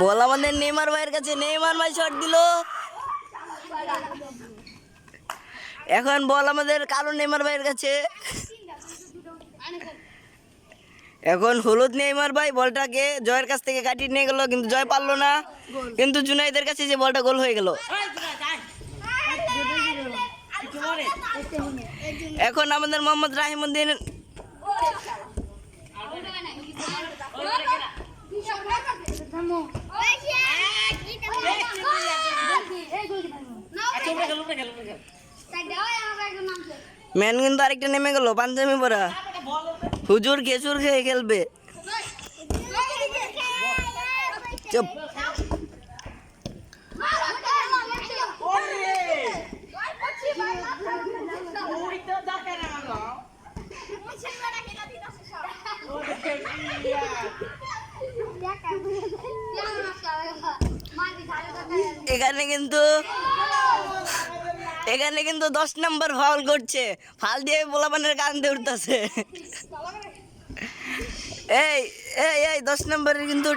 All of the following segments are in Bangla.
বল আমাদের নেইমার ভাইয়ের কাছে, নেইমার ভাই শট দিল। এখন বল আমাদের কালো নেইমার ভাইয়ের কাছে। এখন হলুদ নেইমার ভাই বলটাকে জয়ের কাছ থেকে কাটিয়ে নিয়ে গেল, কিন্তু জয় পারলো না। কিন্তু জুনাইদের কাছে যে বলটা গোল হয়ে গেল। এখন আমাদের মোহাম্মদ রাহিমউদ্দিন ম্যান কিন্তু আরেকটা নেমে গেল পাঞ্জাবি পরা, হুজুর খেজুর খেয়ে খেলবে। চুপ। এখানে কিন্তু 10 নম্বর ফাউল করছে, ফাল দিয়ে পোলাপানের কান্দে উঠতেছে। এই এই এই 10 নম্বরের কিন্তু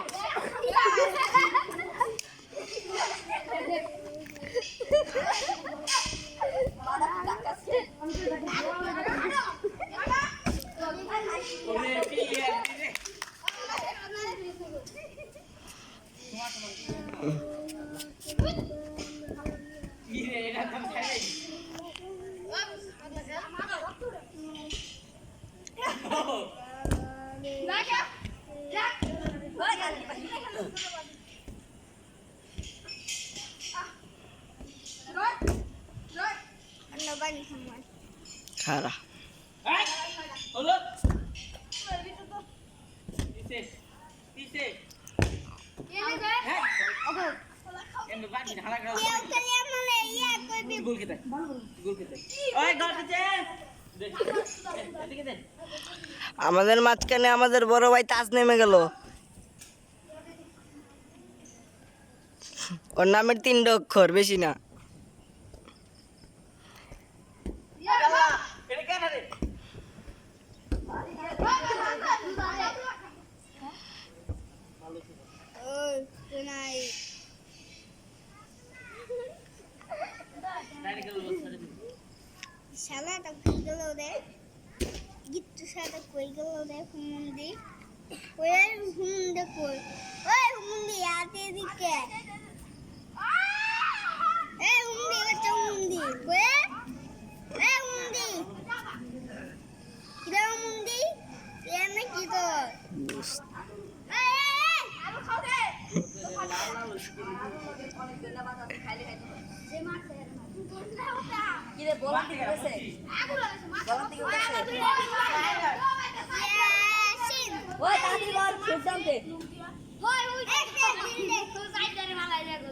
খারা আমাদের মাঝখানে আমাদের বড় ভাই তাজ নেমে গেল। ওর নামের 3টা অক্ষর, বেশি না। শালাটা কই গেল রে, গিট্টু শালাটা কই গেল রে, হুমুন্দি ওই হুমুন্দি কই, ওই হুমুন্দি আতে দিকে, এই হুমুন্দি বাচ্চা হুমুন্দি কই, এই হুমুন্দি কিরা হুমুন্দি এনে কি তো এই আলু খাও দে যে মারছে কিরে বলা ঠিক আছে বলা ঠিক আছে ওই তাড়াতাড়ি বল শুট দাও দে ওই ওই এক দিন দে তো সাইড ধরে মালাই লাগো